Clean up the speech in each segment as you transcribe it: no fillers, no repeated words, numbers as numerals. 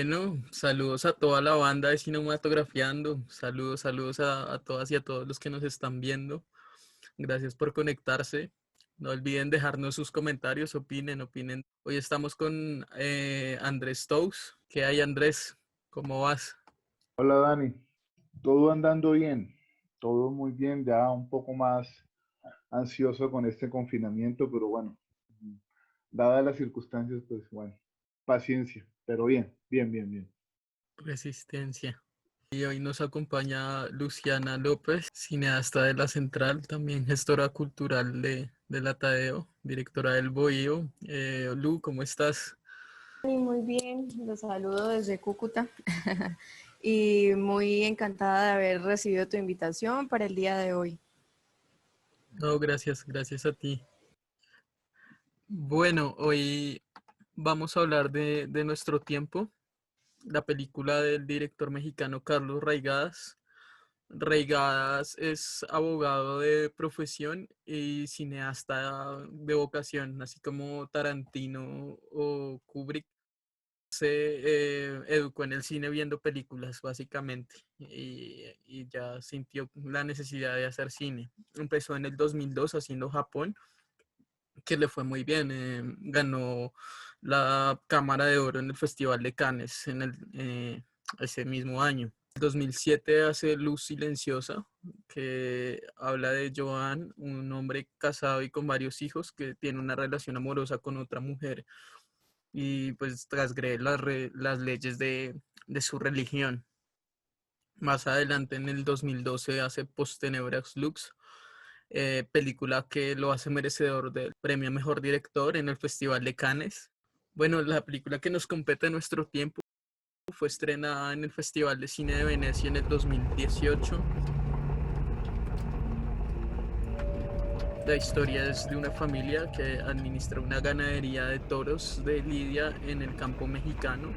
Bueno, saludos a toda la banda de Cinematografiando. Saludos a todas y a todos los que nos están viendo. Gracias por conectarse. No olviden dejarnos sus comentarios, opinen. Hoy estamos con Andrés Tous. ¿Qué hay, Andrés? ¿Cómo vas? Hola Dani, todo andando bien, todo muy bien, ya un poco más ansioso con este confinamiento, pero bueno, dadas las circunstancias, pues bueno, paciencia, pero bien, bien, bien, bien. Resistencia. Y hoy nos acompaña Luciana López, cineasta de La Central, también gestora cultural de la Tadeo, directora del Bohío. Lu, ¿cómo estás? Muy bien, los saludo desde Cúcuta y muy encantada de haber recibido tu invitación para el día de hoy. No, gracias a ti. Bueno, hoy vamos a hablar de Nuestro Tiempo, la película del director mexicano Carlos Reigadas. Reigadas es abogado de profesión y cineasta de vocación, así como Tarantino o Kubrick. Se educó en el cine viendo películas, básicamente, y ya sintió la necesidad de hacer cine. Empezó en el 2002 haciendo Japón, que le fue muy bien. Ganó la Cámara de Oro en el Festival de Cannes ese mismo año. En 2007 hace Luz Silenciosa, que habla de Joan, un hombre casado y con varios hijos que tiene una relación amorosa con otra mujer y pues transgrede las leyes de su religión. Más adelante, en el 2012, hace Post Tenebras Lux, película que lo hace merecedor del premio a Mejor Director en el Festival de Cannes. Bueno, la película que nos compete en Nuestro Tiempo fue estrenada en el Festival de Cine de Venecia en el 2018. La historia es de una familia que administra una ganadería de toros de lidia en el campo mexicano.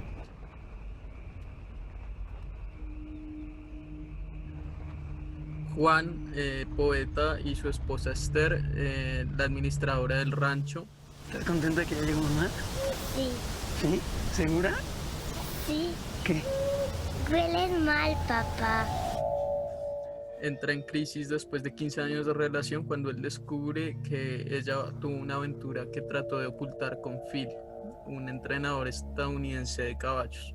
Juan, poeta, y su esposa Esther, la administradora del rancho. ¿Estás contenta que ya llegó mamá? Sí, ¿Sí? ¿Segura? sí, ¿Qué? hueles mal, papá. Entra en crisis después de 15 años de relación cuando él descubre que ella tuvo una aventura que trató de ocultar con Phil, un entrenador estadounidense de caballos.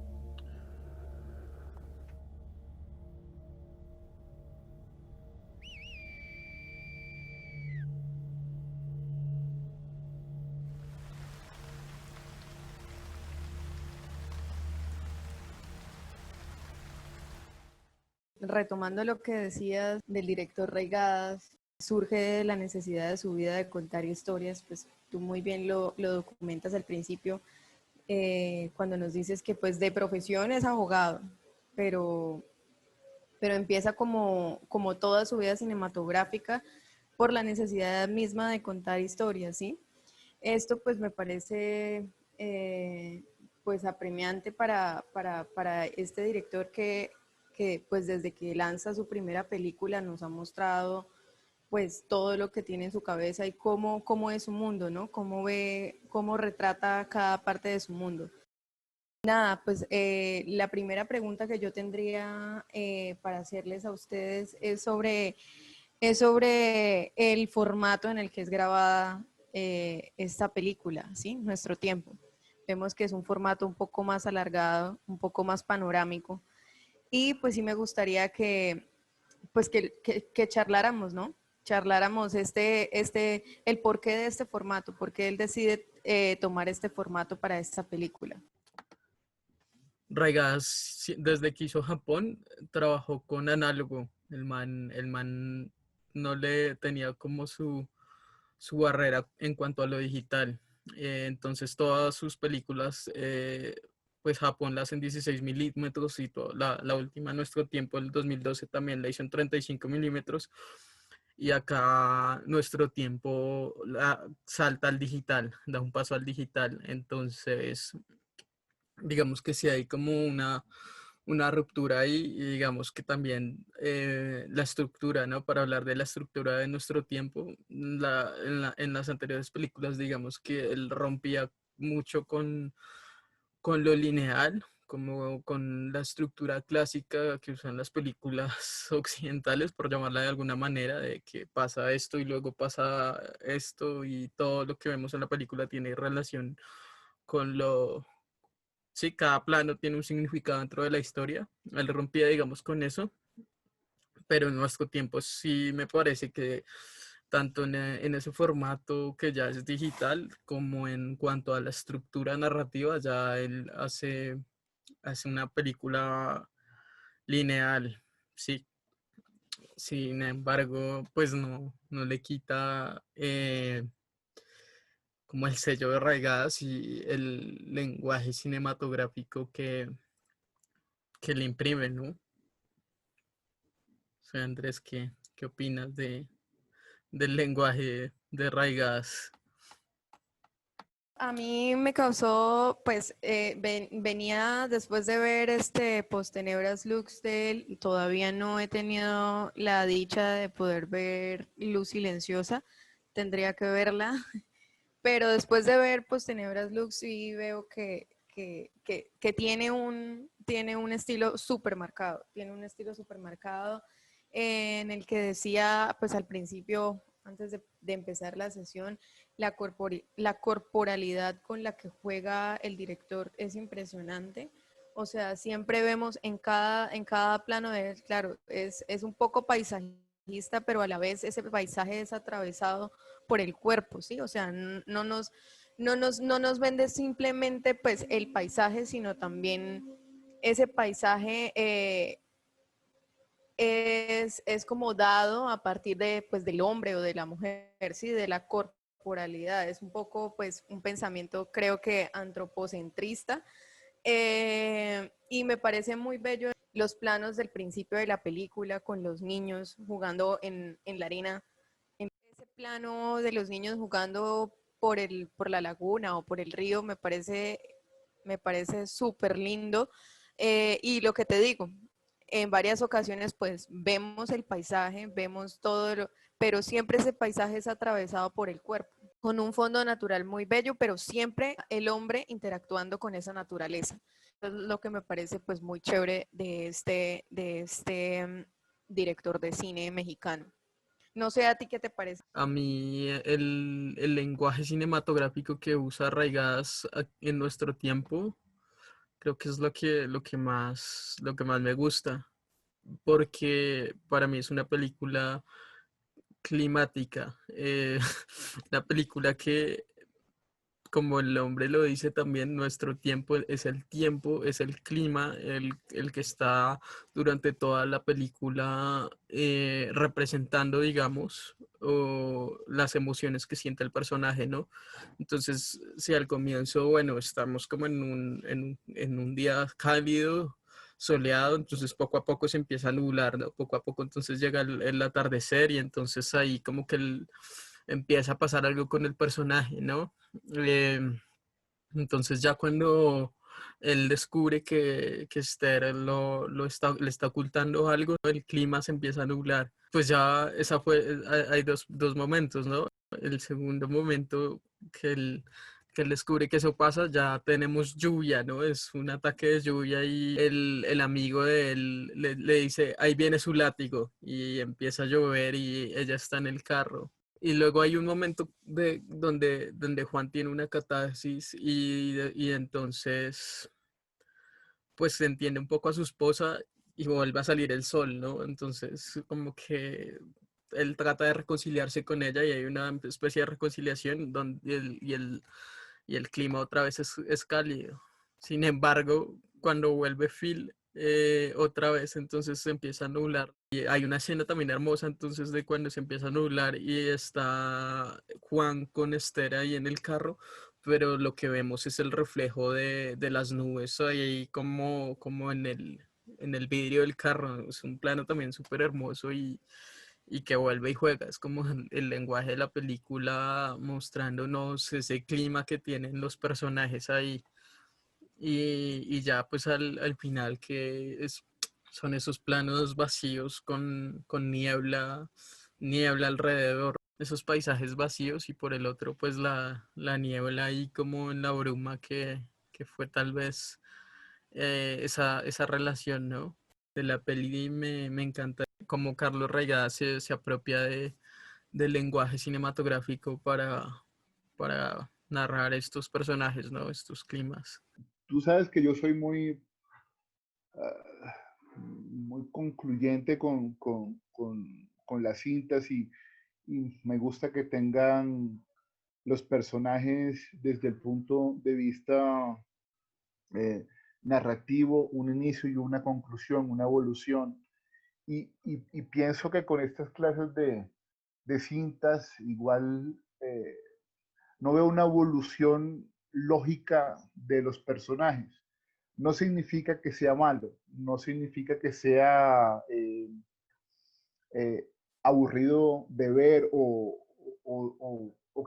Retomando lo que decías del director Reigadas, surge de la necesidad de su vida de contar historias, pues tú muy bien lo documentas al principio, cuando nos dices que pues de profesión es abogado, pero, pero empieza como toda su vida cinematográfica por la necesidad misma de contar historias, ¿sí? Esto pues me parece pues apremiante para este director que pues desde que lanza su primera película nos ha mostrado pues todo lo que tiene en su cabeza y cómo es su mundo, ¿no? Cómo retrata cada parte de su mundo. Nada, pues la primera pregunta que yo tendría para hacerles a ustedes es sobre el formato en el que es grabada esta película, ¿sí? Nuestro Tiempo. Vemos que es un formato un poco más alargado, un poco más panorámico. Y pues sí me gustaría pues que charláramos, ¿no? Charláramos el porqué de este formato, por qué él decide tomar este formato para esta película. Raigas, desde que hizo Japón, trabajó con análogo. El man no le tenía como su barrera en cuanto a lo digital. Entonces todas sus películas, pues Japón las en 16 milímetros y la última Nuestro Tiempo del 2012 también la hizo en 35 milímetros. Y acá Nuestro Tiempo salta al digital, da un paso al digital. Entonces digamos que sí hay como una ruptura ahí y digamos que también la estructura, ¿no? Para hablar de la estructura de Nuestro Tiempo, en las anteriores películas, digamos que él rompía mucho con lo lineal, como con la estructura clásica que usan las películas occidentales, por llamarla de alguna manera, de que pasa esto y luego pasa esto y todo lo que vemos en la película tiene relación con lo... Sí, cada plano tiene un significado dentro de la historia. Él rompía, digamos, con eso, pero en nuestro tiempo sí me parece que tanto en ese formato que ya es digital como en cuanto a la estructura narrativa, ya él hace una película lineal, sí. Sin embargo, pues no le quita como el sello de Raigadas y el lenguaje cinematográfico que le imprime, ¿no? O sea, Andrés, ¿qué opinas del lenguaje de Raigadas? A mí me causó, pues venía después de ver este Postenebras Lux de él, y todavía no he tenido la dicha de poder ver Luz Silenciosa, tendría que verla, pero después de ver Postenebras Lux sí veo que tiene un estilo súper marcado, tiene un estilo súper marcado en el que decía, pues al principio, antes de empezar la sesión, la corporalidad con la que juega el director es impresionante. O sea, siempre vemos en cada plano de él, claro, es un poco paisajista, pero a la vez ese paisaje es atravesado por el cuerpo, ¿sí? O sea, no nos vende simplemente pues el paisaje, sino también ese paisaje es como dado a partir de, pues, del hombre o de la mujer, ¿sí? De la corporalidad. Es un poco, pues, un pensamiento, creo que antropocentrista. Y me parece muy bello los planos del principio de la película con los niños jugando en la arena. En ese plano de los niños jugando por la laguna o por el río me parece súper lindo. Y lo que te digo, en varias ocasiones pues vemos el paisaje, vemos todo, pero siempre ese paisaje es atravesado por el cuerpo, con un fondo natural muy bello, pero siempre el hombre interactuando con esa naturaleza. Es lo que me parece pues muy chévere de este director de cine mexicano. No sé a ti qué te parece. A mí el lenguaje cinematográfico que usa Raigadas en nuestro tiempo, creo que es lo que más me gusta, porque para mí es una película climática, una película que, como el nombre lo dice también, nuestro tiempo, es el clima, el que está durante toda la película representando, digamos, o las emociones que siente el personaje, ¿no? Entonces, si al comienzo, bueno, estamos como en un día cálido, soleado, entonces poco a poco se empieza a nublar, ¿no? Poco a poco entonces llega el atardecer y entonces ahí como que empieza a pasar algo con el personaje, ¿no? Eh, entonces ya cuando él descubre que Esther le está ocultando algo, el clima se empieza a nublar. Pues ya hay dos momentos, ¿no? El segundo momento que él descubre que eso pasa, ya tenemos lluvia, ¿no? Es un ataque de lluvia y el amigo de él le dice, ahí viene su látigo y empieza a llover y ella está en el carro. Y luego hay un momento donde Juan tiene una catarsis y entonces pues se entiende un poco a su esposa y vuelve a salir el sol, ¿no? Entonces como que él trata de reconciliarse con ella y hay una especie de reconciliación donde y el clima otra vez es cálido. Sin embargo, cuando vuelve Phil otra vez, entonces se empieza a nublar. Y hay una escena también hermosa, entonces, de cuando se empieza a nublar y está Juan con Esther ahí en el carro, pero lo que vemos es el reflejo de las nubes ahí como en el vidrio del carro. Es un plano también súper hermoso y que vuelve y juega. Es como el lenguaje de la película mostrándonos ese clima que tienen los personajes ahí. Y ya pues al final son esos planos vacíos con niebla alrededor, esos paisajes vacíos y por el otro pues la niebla ahí como en la bruma que fue tal vez esa relación, ¿no? De la peli me encanta cómo Carlos Reigada se apropia del lenguaje cinematográfico para narrar estos personajes, ¿no? Estos climas. Tú sabes que yo soy muy concluyente con las cintas y me gusta que tengan los personajes desde el punto de vista eh, narrativo, un inicio y una conclusión, una evolución. Y pienso que con estas clases de cintas igual no veo una evolución lógica de los personajes. No significa que sea malo, no significa que sea eh, aburrido de ver o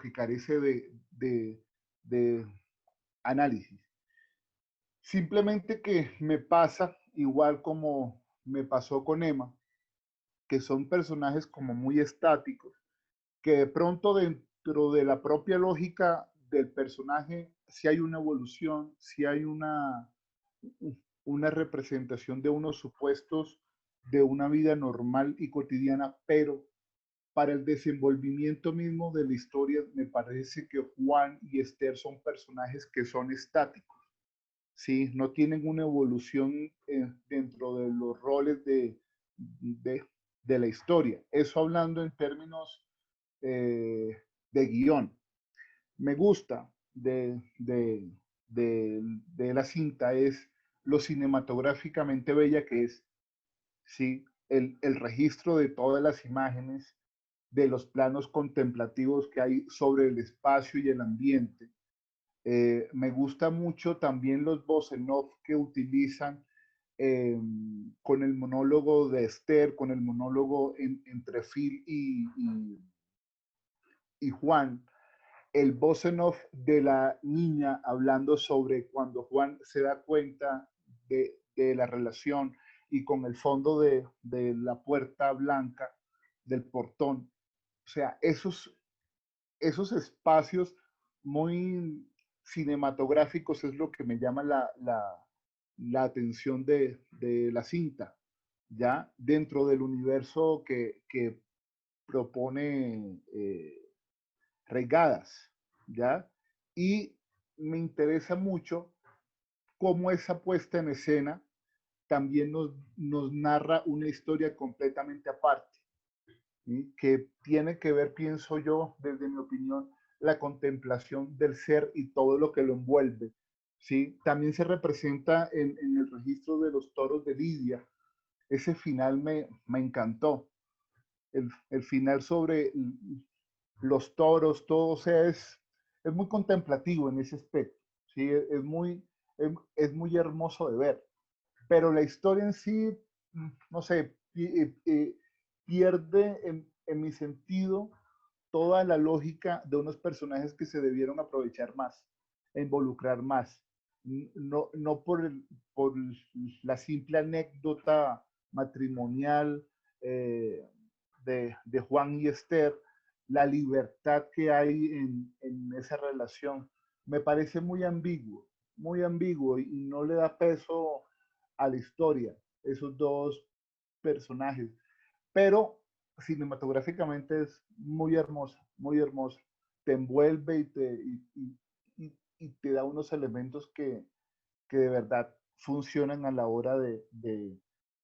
que carece de análisis. Simplemente que me pasa igual como me pasó con Emma, que son personajes como muy estáticos, que de pronto dentro de la propia lógica del personaje sí hay una evolución, sí hay una representación de unos supuestos de una vida normal y cotidiana, pero para el desenvolvimiento mismo de la historia me parece que Juan y Esther son personajes que son estáticos, ¿sí? No tienen una evolución dentro de los roles de, de la historia. Eso hablando en términos de guión. Me gusta de la cinta es lo cinematográficamente bella que es, ¿sí? El registro de todas las imágenes, de los planos contemplativos que hay sobre el espacio y el ambiente. Me gusta mucho también los voz en off que utilizan con el monólogo de Esther, con el monólogo entre Phil y Juan, el voz en off de la niña hablando sobre cuando Juan se da cuenta de la relación y con el fondo de la puerta blanca del portón. O sea, esos espacios muy cinematográficos es lo que me llama la atención de la cinta, ¿ya? Dentro del universo que propone Reigadas, ¿ya? Y me interesa mucho cómo esa puesta en escena también nos narra una historia completamente aparte, ¿sí? Que tiene que ver, pienso yo, desde mi opinión, la contemplación del ser y todo lo que lo envuelve, ¿sí? También se representa en el registro de los toros de Lidia. Ese final me encantó. El final sobre los toros, todo, o sea, es muy contemplativo en ese aspecto, ¿sí? Es muy hermoso de ver, pero la historia en sí, no sé, pierde en mi sentido toda la lógica de unos personajes que se debieron aprovechar más, e involucrar más. No por la simple anécdota matrimonial de Juan y Esther, la libertad que hay en esa relación, me parece muy ambiguo y no le da peso a la historia, esos dos personajes. Pero cinematográficamente es muy hermosa. Te envuelve y te da unos elementos que de verdad funcionan a la hora de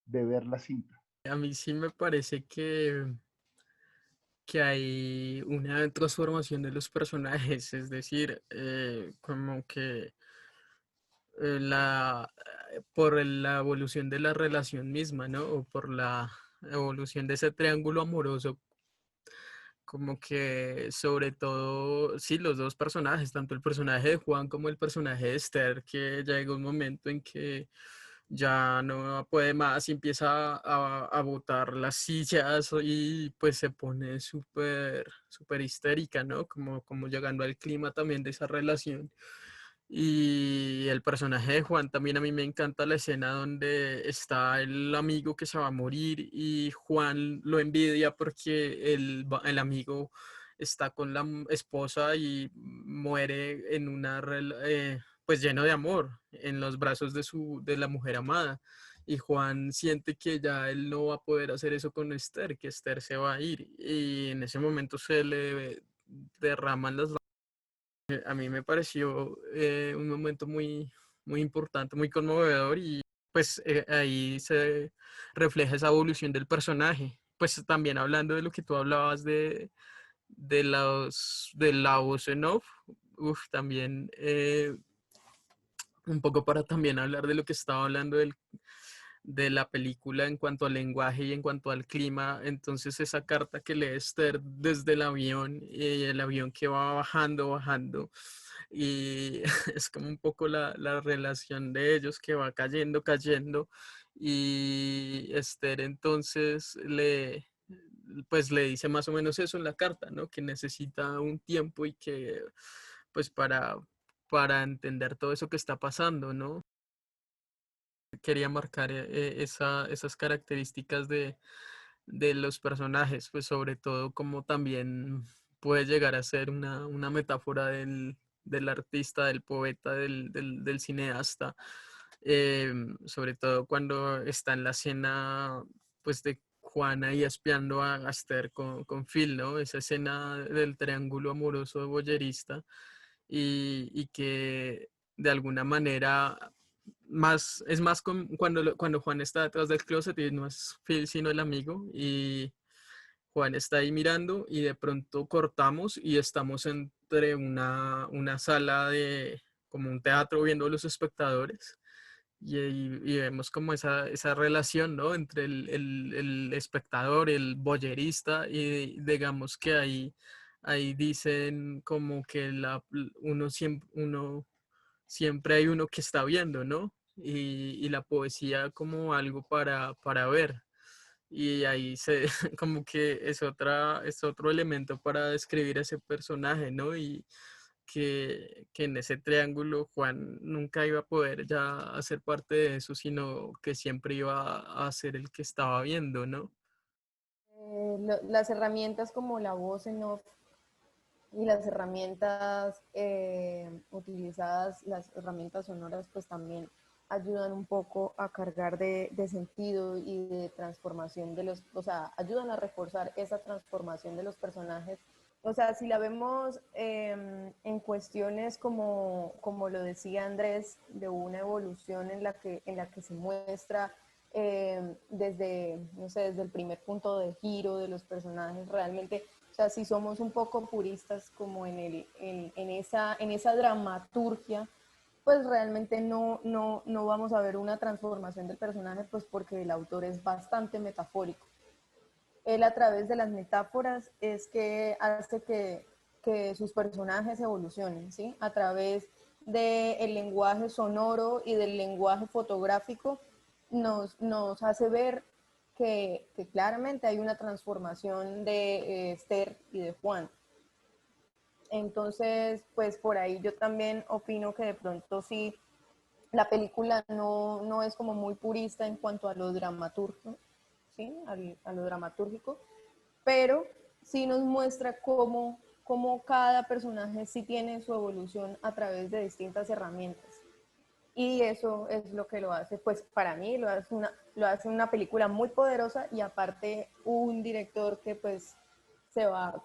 ver la cinta. A mí sí me parece que hay una transformación de los personajes, es decir, como que por la evolución de la relación misma, ¿no? O por la evolución de ese triángulo amoroso, como que sobre todo, sí, los dos personajes, tanto el personaje de Juan como el personaje de Esther, que llega un momento en que ya no puede más y empieza a botar las sillas y pues se pone súper histérica, ¿no? Como llegando al clima también de esa relación. Y el personaje de Juan también a mí me encanta la escena donde está el amigo que se va a morir y Juan lo envidia porque el amigo está con la esposa y muere en pues lleno de amor. en los brazos de la mujer amada. Y Juan siente que ya él no va a poder hacer eso con Esther, que Esther se va a ir. Y en ese momento se le derraman las lágrimas. A mí me pareció un momento muy importante, muy conmovedor y pues ahí se refleja esa evolución del personaje. Pues también hablando de lo que tú hablabas de la voz en off, también un poco para también hablar de lo que estaba hablando de la película en cuanto al lenguaje y en cuanto al clima. Entonces esa carta que lee Esther desde el avión y el avión que va bajando y es como un poco la relación de ellos que va cayendo y Esther entonces pues le dice más o menos eso en la carta, ¿no? Que necesita un tiempo y que pues para entender todo eso que está pasando, ¿no? Quería marcar esas características de los personajes, pues sobre todo como también puede llegar a ser una metáfora del artista, del poeta, del cineasta, sobre todo cuando está en la escena pues de Juana ahí espiando a Esther con Phil, ¿no? Esa escena del triángulo amoroso boyerista y que de alguna manera es más cuando Juan está detrás del closet y no es Phil sino el amigo y Juan está ahí mirando y de pronto cortamos y estamos entre una sala de como un teatro viendo a los espectadores y vemos como esa relación, ¿no? Entre el espectador, el boyerista y digamos que ahí dicen como que uno siempre hay uno que está viendo, ¿no? Y la poesía como algo para ver. Y ahí se, como que es otro elemento para describir a ese personaje, ¿no? Y que en ese triángulo Juan nunca iba a poder ya hacer parte de eso, sino que siempre iba a ser el que estaba viendo, ¿no? Las herramientas como la voz en off y las herramientas utilizadas, las herramientas sonoras, pues también ayudan un poco a cargar de sentido y de transformación de los, o sea, ayudan a reforzar esa transformación de los personajes. O sea, si la vemos en cuestiones como lo decía Andrés, de una evolución en la que se muestra desde, no sé, desde el primer punto de giro de los personajes, realmente, o sea, si somos un poco puristas como en esa dramaturgia, pues realmente no vamos a ver una transformación del personaje, pues porque el autor es bastante metafórico. Él a través de las metáforas es que hace que sus personajes evolucionen, ¿sí? A través del lenguaje sonoro y del lenguaje fotográfico nos hace ver que claramente hay una transformación de Esther y de Juan. Entonces, pues por ahí yo también opino que de pronto sí, la película no es como muy purista en cuanto a lo dramatúrgico, ¿sí? A lo dramatúrgico, pero sí nos muestra cómo cada personaje sí tiene su evolución a través de distintas herramientas. Y eso es lo que lo hace, pues para mí lo hace una película muy poderosa y aparte un director que pues se va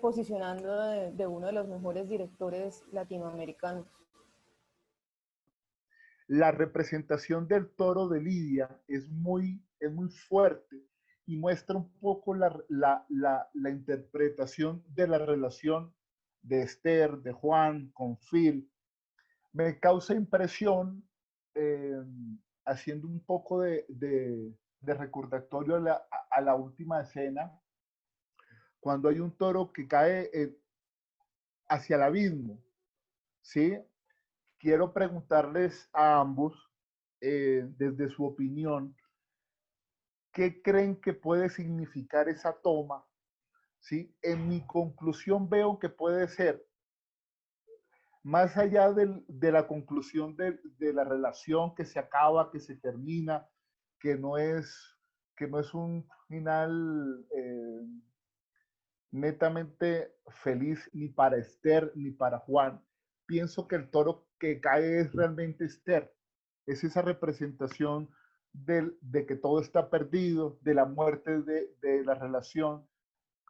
posicionando de uno de los mejores directores latinoamericanos. La representación del toro de Lidia es muy fuerte y muestra un poco la interpretación de la relación de Esther, de Juan, con Phil. Me causa impresión, eh, haciendo un poco de recordatorio a la última escena, cuando hay un toro que cae hacia el abismo, ¿sí? Quiero preguntarles a ambos, desde su opinión, ¿qué creen que puede significar esa toma? ¿Sí? En mi conclusión veo que puede ser, más allá de la conclusión de la relación que se acaba, que se termina, que no es, que no es un final netamente feliz ni para Esther ni para Juan, pienso que el toro que cae es realmente Esther. Es esa representación de que todo está perdido, de la muerte de la relación.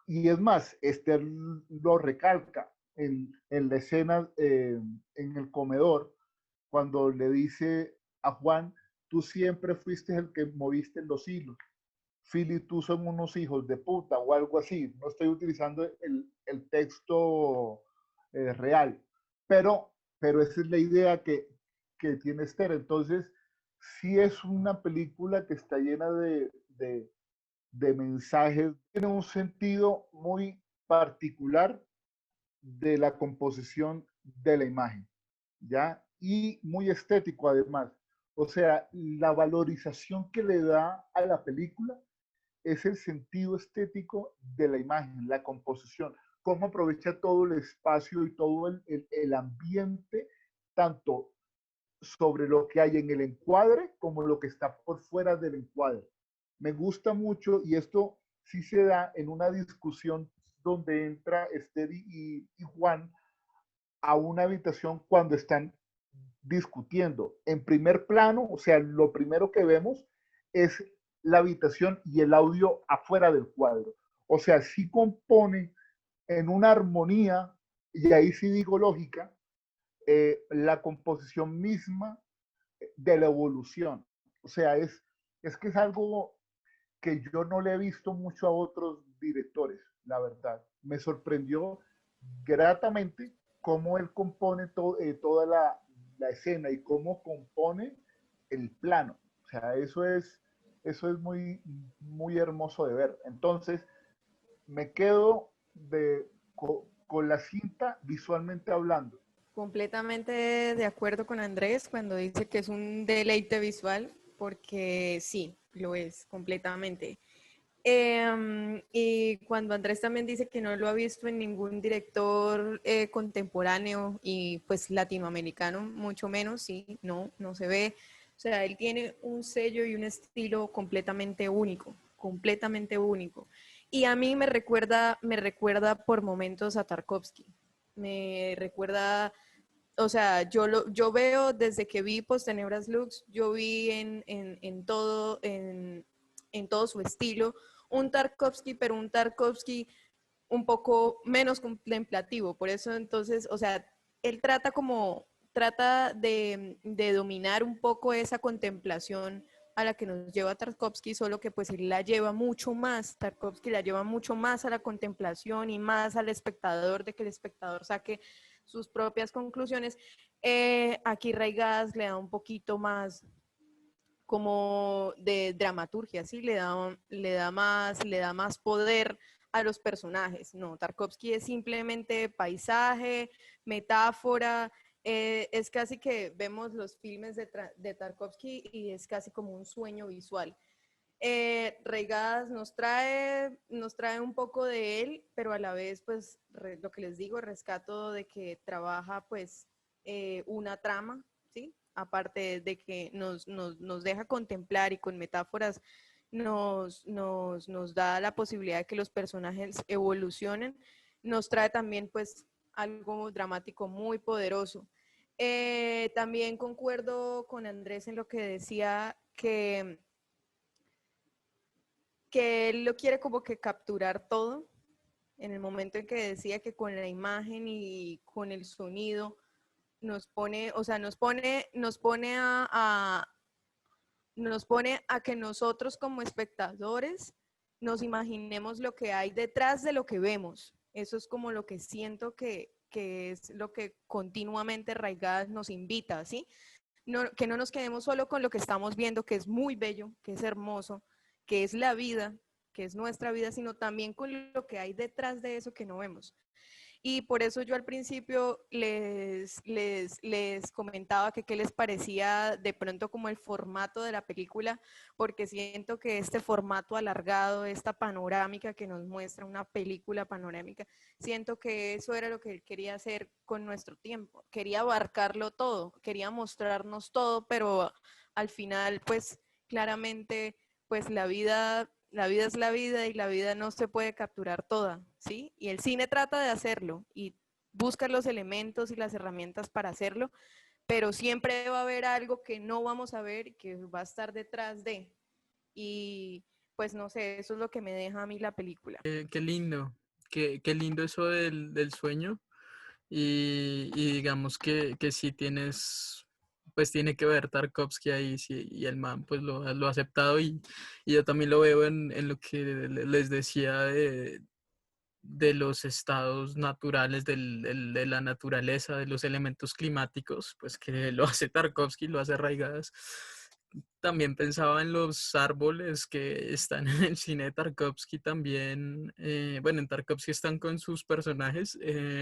Y es más, Esther lo recalca en la escena en el comedor, cuando le dice a Juan, tú siempre fuiste el que moviste los hilos. Phil y tú son unos hijos de puta o algo así. No estoy utilizando el texto real, pero esa es la idea que tiene Esther. Entonces, sí es una película que está llena de mensajes, tiene un sentido muy particular de la composición de la imagen, ¿ya? Y muy estético además. O sea, la valorización que le da a la película es el sentido estético de la imagen, la composición, cómo aprovecha todo el espacio y todo el ambiente, tanto sobre lo que hay en el encuadre como lo que está por fuera del encuadre. Me gusta mucho y esto sí se da en una discusión donde entra Esther y Juan a una habitación cuando están discutiendo. En primer plano, o sea, lo primero que vemos es la habitación y el audio afuera del cuadro. O sea, sí compone en una armonía, y ahí sí digo lógica, la composición misma de la evolución. O sea, es que es algo que yo no le he visto mucho a otros directores, la verdad. Me sorprendió gratamente cómo él compone toda la escena y cómo compone el plano. O sea, eso es muy, muy hermoso de ver. Entonces, me quedo con la cinta visualmente hablando. Completamente de acuerdo con Andrés cuando dice que es un deleite visual, porque sí, lo es completamente. Y cuando Andrés también dice que no lo ha visto en ningún director contemporáneo y pues latinoamericano, mucho menos, sí, no, no se ve. O sea, él tiene un sello y un estilo completamente único, completamente único. Y a mí me recuerda por momentos a Tarkovsky. Me recuerda, o sea, yo veo desde que vi Postenebras Lux, yo vi en todo su estilo un Tarkovsky, pero un Tarkovsky un poco menos contemplativo. Por eso entonces, o sea, él trata de dominar un poco esa contemplación a la que nos lleva Tarkovsky, solo que pues él la lleva mucho más, Tarkovsky la lleva mucho más a la contemplación y más al espectador, de que el espectador saque sus propias conclusiones. Aquí Raigadas le da un poquito más como de dramaturgia, ¿sí? Le da más poder a los personajes. No, Tarkovsky es simplemente paisaje, metáfora, es casi que vemos los filmes de Tarkovsky y es casi como un sueño visual. Reigadas nos trae un poco de él, pero a la vez, pues, lo que les digo, rescato de que trabaja, pues, una trama, ¿sí? Aparte de que nos deja contemplar y con metáforas nos da la posibilidad de que los personajes evolucionen, nos trae también, pues, algo dramático muy poderoso. También concuerdo con Andrés en lo que decía que él lo quiere como que capturar todo, en el momento en que decía que con la imagen y con el sonido nos pone, o sea, nos pone a que nosotros como espectadores nos imaginemos lo que hay detrás de lo que vemos. Eso es como lo que siento que es lo que continuamente Raigadas nos invita, ¿sí? No, que no nos quedemos solo con lo que estamos viendo, que es muy bello, que es hermoso, que es la vida, que es nuestra vida, sino también con lo que hay detrás de eso que no vemos. Y por eso yo al principio les comentaba que qué les parecía de pronto como el formato de la película, porque siento que este formato alargado, esta panorámica que nos muestra una película panorámica, siento que eso era lo que él quería hacer con nuestro tiempo. Quería abarcarlo todo, quería mostrarnos todo, pero al final, pues claramente, pues la vida es la vida y la vida no se puede capturar toda, ¿sí? Y el cine trata de hacerlo y busca los elementos y las herramientas para hacerlo, pero siempre va a haber algo que no vamos a ver y que va a estar detrás de. Y pues no sé, eso es lo que me deja a mí la película. Qué lindo, qué lindo eso del sueño. Y digamos que sí tienes, pues tiene que ver Tarkovsky ahí, sí, y el man pues lo ha aceptado y yo también lo veo en lo que les decía de los estados naturales de la naturaleza, de los elementos climáticos, pues que lo hace Tarkovsky, lo hace Raigadas. También pensaba en los árboles que están en el cine de Tarkovsky también. Bueno, en Tarkovsky están con sus personajes.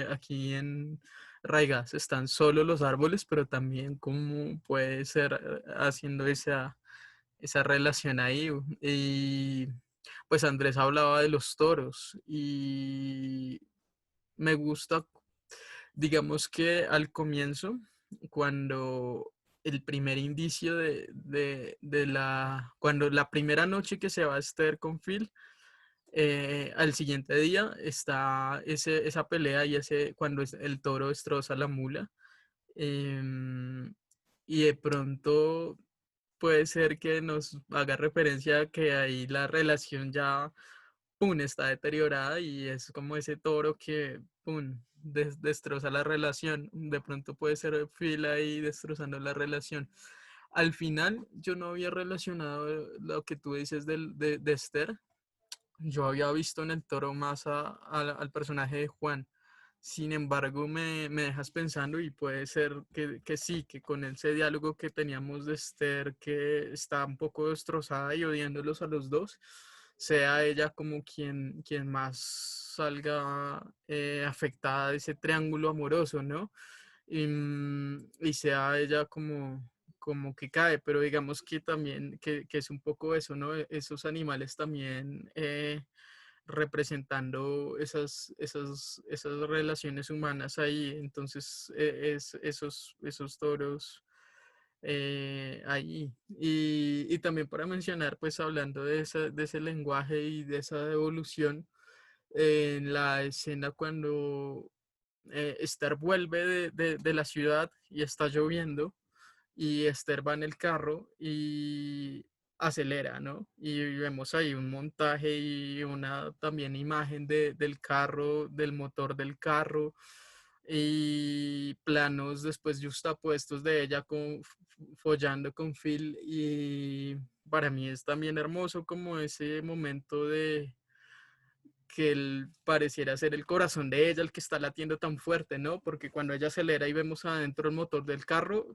Aquí en Raigas están solo los árboles, pero también como puede ser haciendo esa relación ahí. Y pues Andrés hablaba de los toros y me gusta, digamos que al comienzo, cuando el primer indicio cuando la primera noche que se va a Esther con Phil, al siguiente día está esa pelea y cuando el toro destroza la mula. em, y de pronto puede ser que nos haga referencia a que ahí la relación ya, pum, está deteriorada y es como ese toro que, pum, destroza la relación. De pronto puede ser Phil ahí destrozando la relación. Al final, yo no había relacionado lo que tú dices de Esther. Yo había visto en el toro más al personaje de Juan. Sin embargo, me dejas pensando y puede ser que sí, que con ese diálogo que teníamos de Esther, que está un poco destrozada y odiándolos a los dos, sea ella como quien más salga afectada de ese triángulo amoroso, ¿no? Y sea ella como que cae, pero digamos que también, que es un poco eso, ¿no? Esos animales también representando esas relaciones humanas ahí, entonces esos toros ahí. Y también para mencionar, pues hablando de ese lenguaje y de esa evolución, en la escena cuando Esther vuelve de la ciudad y está lloviendo y Esther va en el carro y acelera, ¿no? Y vemos ahí un montaje y una también imagen del carro, del motor del carro y planos después justapuestos de ella follando con Phil y para mí es también hermoso como ese momento de que él pareciera ser el corazón de ella el que está latiendo tan fuerte, ¿no? Porque cuando ella acelera y vemos adentro el motor del carro,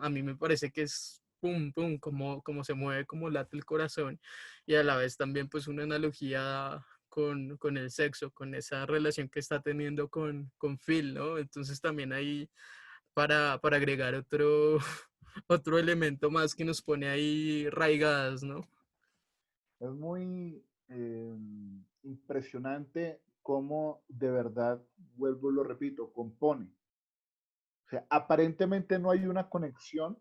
a mí me parece que es pum, pum, como se mueve, como late el corazón. Y a la vez también pues una analogía con el sexo, con esa relación que está teniendo con Phil, ¿no? Entonces también ahí para agregar otro elemento más que nos pone ahí raigadas, ¿no? Es muy impresionante cómo de verdad, vuelvo y lo repito, compone. O sea, aparentemente no hay una conexión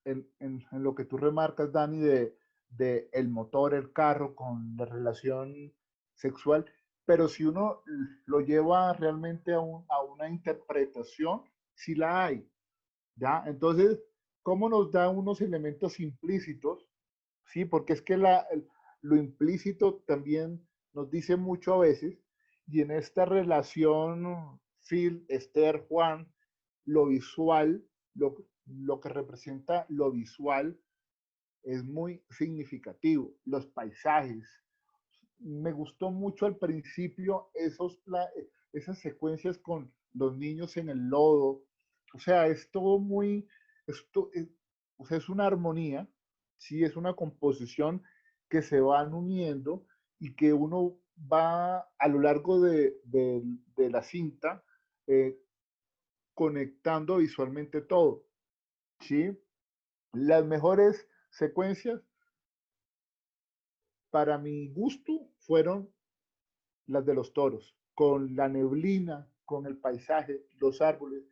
en lo que tú remarcas, Dani, de el motor, el carro con la relación sexual, pero si uno lo lleva realmente a una interpretación, sí la hay, ¿ya? Entonces, ¿cómo nos da unos elementos implícitos? Sí, porque es que lo implícito también nos dice mucho a veces, y en esta relación Phil, Esther, Juan, lo visual, lo que representa lo visual es muy significativo. Los paisajes. Me gustó mucho al principio esas secuencias con los niños en el lodo. O sea, es todo muy, esto, es, o sea, es una armonía, sí, es una composición que se van uniendo y que uno va a lo largo de la cinta eh, conectando visualmente todo, ¿sí? Las mejores secuencias, para mi gusto, fueron las de los toros, con la neblina, con el paisaje, los árboles,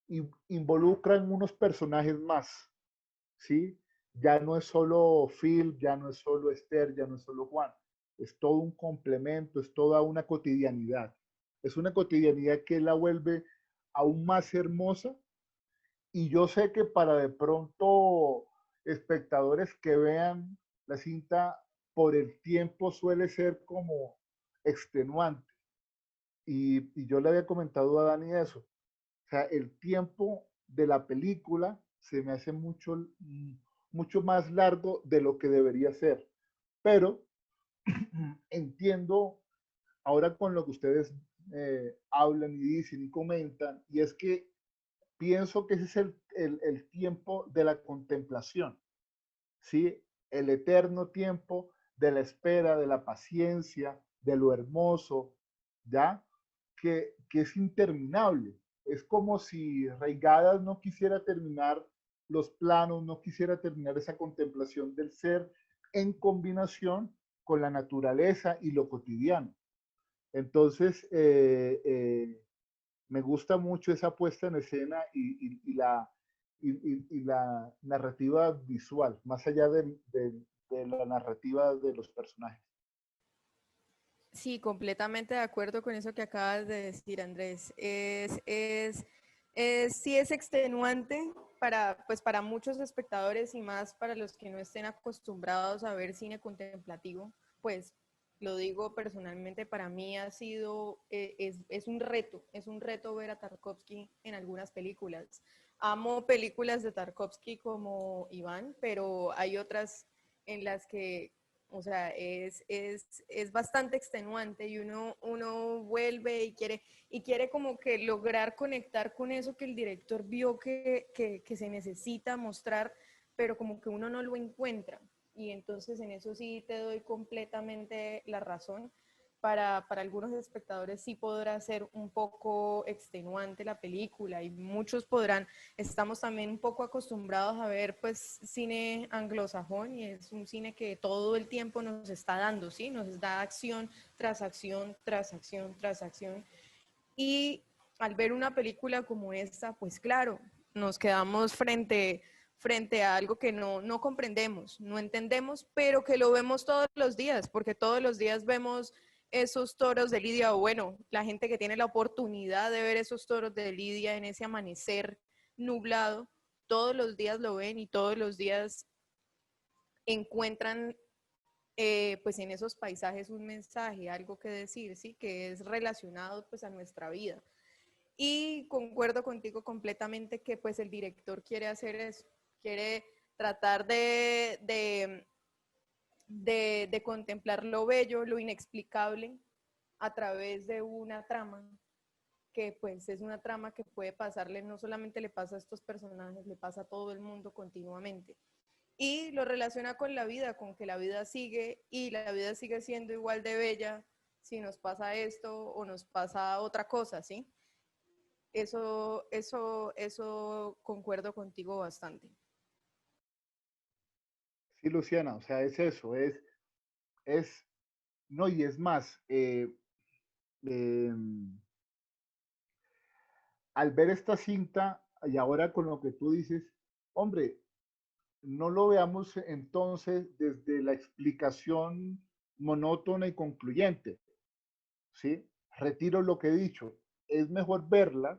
y involucran unos personajes más, ¿sí? Ya no es solo Phil, ya no es solo Esther, ya no es solo Juan, es todo un complemento, es toda una cotidianidad. es una cotidianidad que la vuelve aún más hermosa. Y yo sé que para de pronto espectadores que vean la cinta por el tiempo suele ser como extenuante. Y yo le había comentado a Dani eso. O sea, el tiempo de la película se me hace mucho más largo de lo que debería ser. Pero entiendo ahora con lo que ustedes hablan y dicen y comentan, y es que pienso que ese es el tiempo de la contemplación, ¿sí? El eterno tiempo de la espera, de la paciencia, de lo hermoso, ¿ya? Que es interminable. Es como si Reigadas no quisiera terminar los planos, no quisiera terminar esa contemplación del ser en combinación con la naturaleza y lo cotidiano. Entonces, me gusta mucho esa puesta en escena y la narrativa visual, más allá de la narrativa de los personajes. Sí, completamente de acuerdo con eso que acabas de decir, Andrés. Sí es extenuante pues para muchos espectadores y más para los que no estén acostumbrados a ver cine contemplativo. Pues lo digo personalmente, para mí ha sido, es un reto ver a Tarkovsky en algunas películas. Amo películas de Tarkovsky como Iván, pero hay otras en las que, o sea, es bastante extenuante y uno vuelve y quiere como que lograr conectar con eso que el director vio que se necesita mostrar, pero como que uno no lo encuentra. Y entonces en eso sí te doy completamente la razón. Para algunos espectadores sí podrá ser un poco extenuante la película y muchos estamos también un poco acostumbrados a ver pues cine anglosajón y es un cine que todo el tiempo nos está dando, ¿sí? Nos da acción tras acción, tras acción, tras acción. Y al ver una película como esta, pues claro, nos quedamos frente a algo que no comprendemos, no entendemos, pero que lo vemos todos los días, porque todos los días vemos esos toros de Lidia, o bueno, la gente que tiene la oportunidad de ver esos toros de Lidia en ese amanecer nublado, todos los días lo ven y todos los días encuentran pues en esos paisajes un mensaje, algo que decir, ¿sí? Que es relacionado pues a nuestra vida. Y concuerdo contigo completamente que pues el director quiere hacer eso, quiere tratar de contemplar lo bello, lo inexplicable a través de una trama que pues es una trama que puede pasarle, no solamente le pasa a estos personajes, le pasa a todo el mundo continuamente. Y lo relaciona con la vida, con que la vida sigue y la vida sigue siendo igual de bella si nos pasa esto o nos pasa otra cosa, ¿sí? Eso concuerdo contigo bastante. Sí, Luciana, o sea, es eso, es no, y es más, eh, al ver esta cinta y ahora con lo que tú dices, hombre, no lo veamos entonces desde la explicación monótona y concluyente, ¿sí? Retiro lo que he dicho, es mejor verla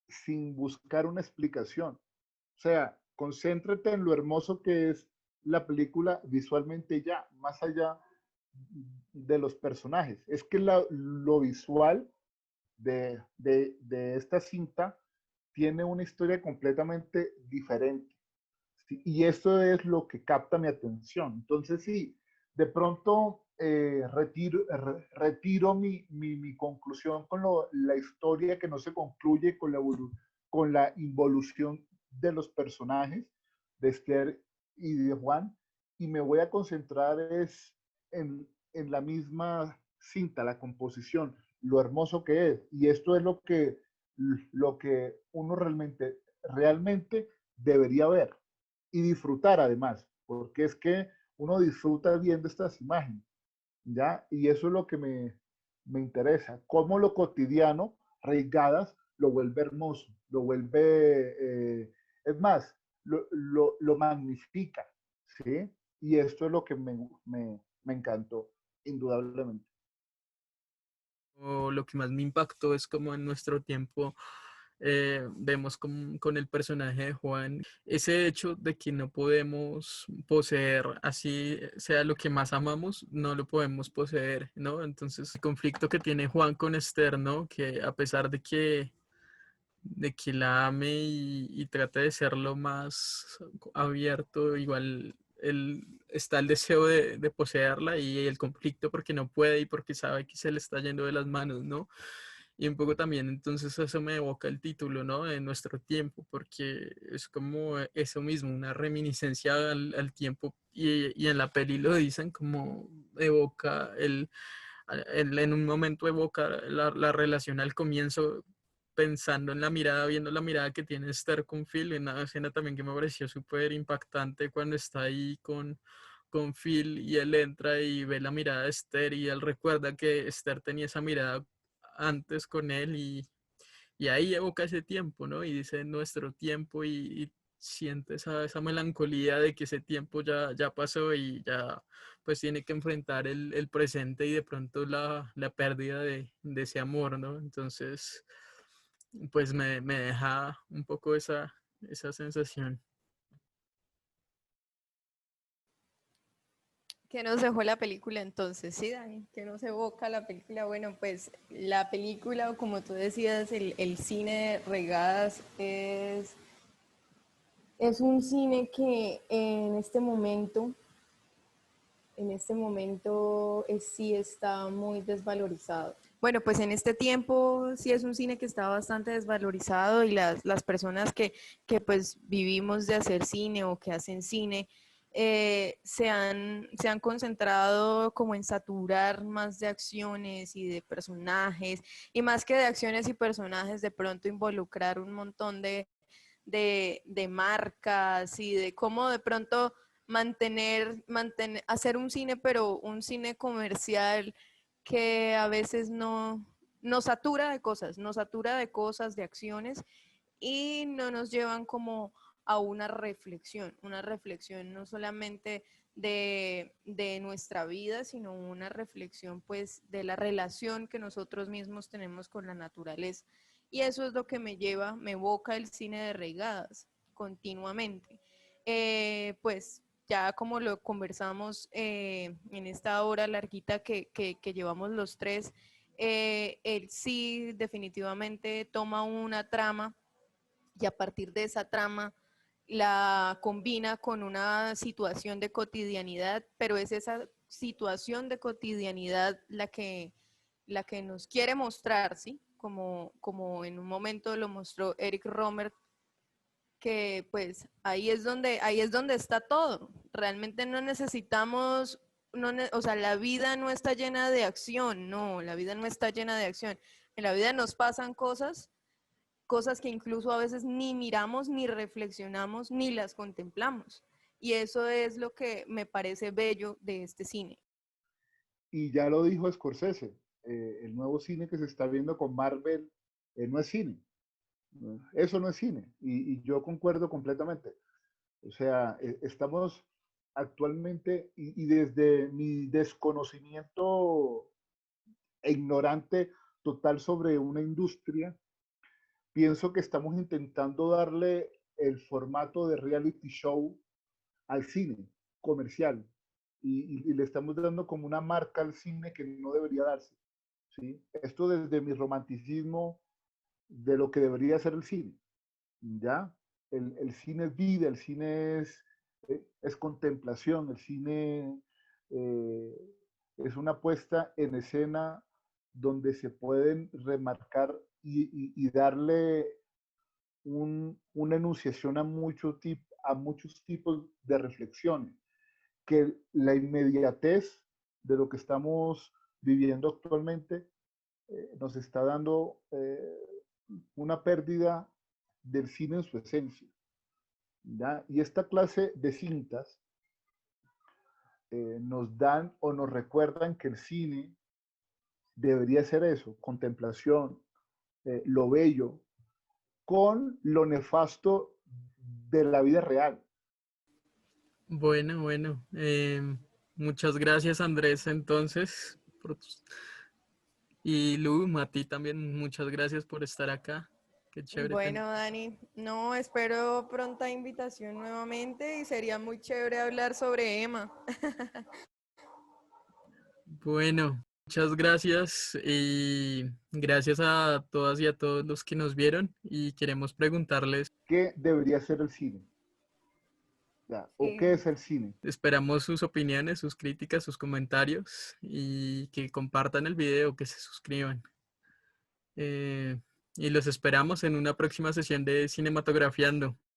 sin buscar una explicación. O sea, concéntrate en lo hermoso que es la película visualmente ya, más allá de los personajes. Es que lo visual de esta cinta tiene una historia completamente diferente. ¿Sí? Y esto es lo que capta mi atención. Entonces, sí, de pronto retiro mi conclusión con la historia que no se concluye con la involución de los personajes de Esther y de Juan, y me voy a concentrar en la misma cinta, la composición, lo hermoso que es. Y esto es lo que uno realmente debería ver y disfrutar además, porque es que uno disfruta viendo estas imágenes, ¿ya? Y eso es lo que me interesa, cómo lo cotidiano, Reigadas, lo vuelve hermoso, lo vuelve, es más, lo magnifica, ¿sí? Y esto es lo que me encantó, indudablemente. O lo que más me impactó es como en nuestro tiempo vemos con el personaje de Juan ese hecho de que no podemos poseer, así sea lo que más amamos, no lo podemos poseer, ¿no? Entonces el conflicto que tiene Juan con Esther, ¿no? Que a pesar de que la ame y trate de ser lo más abierto, igual está el deseo de poseerla y el conflicto porque no puede y porque sabe que se le está yendo de las manos, ¿no? Y un poco también, entonces eso me evoca el título, ¿no? De nuestro tiempo, porque es como eso mismo, una reminiscencia al tiempo y en la peli lo dicen como evoca en un momento evoca la relación al comienzo pensando en la mirada, viendo la mirada que tiene Esther con Phil, en una escena también que me pareció súper impactante cuando está ahí con Phil y él entra y ve la mirada de Esther y él recuerda que Esther tenía esa mirada antes con él y ahí evoca ese tiempo, ¿no? Y dice nuestro tiempo y siente esa melancolía de que ese tiempo ya pasó y ya pues tiene que enfrentar el presente y de pronto la pérdida de ese amor, ¿no? Entonces, pues me deja un poco esa sensación. ¿Qué nos dejó la película entonces? Sí, Dani, ¿qué nos evoca la película? Bueno, pues la película, como tú decías, el cine de Regadas es un cine que sí está muy desvalorizado. Bueno, pues en este tiempo sí es un cine que está bastante desvalorizado y las personas que pues vivimos de hacer cine o que hacen cine se han concentrado como en saturar más de acciones y de personajes y más que de acciones y personajes de pronto involucrar un montón de marcas y de cómo de pronto hacer un cine, pero un cine comercial que a veces nos satura de cosas, de acciones y no nos llevan como a una reflexión no solamente de nuestra vida, sino una reflexión pues de la relación que nosotros mismos tenemos con la naturaleza. Y eso es lo que me evoca el cine de Reigadas continuamente. Pues ya como lo conversamos en esta hora larguita que llevamos los tres, él sí definitivamente toma una trama y a partir de esa trama la combina con una situación de cotidianidad, pero es esa situación de cotidianidad la que nos quiere mostrar, ¿sí? Como en un momento lo mostró Eric Romer, que pues ahí es donde está todo. Realmente no necesitamos, o sea, la vida no está llena de acción, no, la vida no está llena de acción. En la vida nos pasan cosas que incluso a veces ni miramos, ni reflexionamos, ni las contemplamos. Y eso es lo que me parece bello de este cine. Y ya lo dijo Scorsese, el nuevo cine que se está viendo con Marvel no es cine. ¿No? Eso no es cine. Y yo concuerdo completamente. O sea, estamos actualmente, y desde mi desconocimiento e ignorante total sobre una industria, pienso que estamos intentando darle el formato de reality show al cine comercial y le estamos dando como una marca al cine que no debería darse. ¿Sí? Esto desde mi romanticismo de lo que debería ser el cine. ¿Ya? El cine es vida, el cine es contemplación, el cine eh, es una puesta en escena donde se pueden remarcar y darle una enunciación a muchos tipos de reflexiones, que la inmediatez de lo que estamos viviendo actualmente nos está dando una pérdida del cine en su esencia. ¿Ya? Y esta clase de cintas nos dan o nos recuerdan que el cine debería ser eso, contemplación, lo bello, con lo nefasto de la vida real. Bueno, muchas gracias Andrés entonces Y Lu, a ti también muchas gracias por estar acá. Qué chévere. Bueno, Dani, no, espero pronta invitación nuevamente y sería muy chévere hablar sobre Emma. Bueno, muchas gracias y gracias a todas y a todos los que nos vieron y queremos preguntarles, ¿Qué debería ser el cine? Ya, ¿o qué es el cine? esperamos sus opiniones, sus críticas, sus comentarios y que compartan el video, que se suscriban. Y los esperamos en una próxima sesión de Cinematografiando.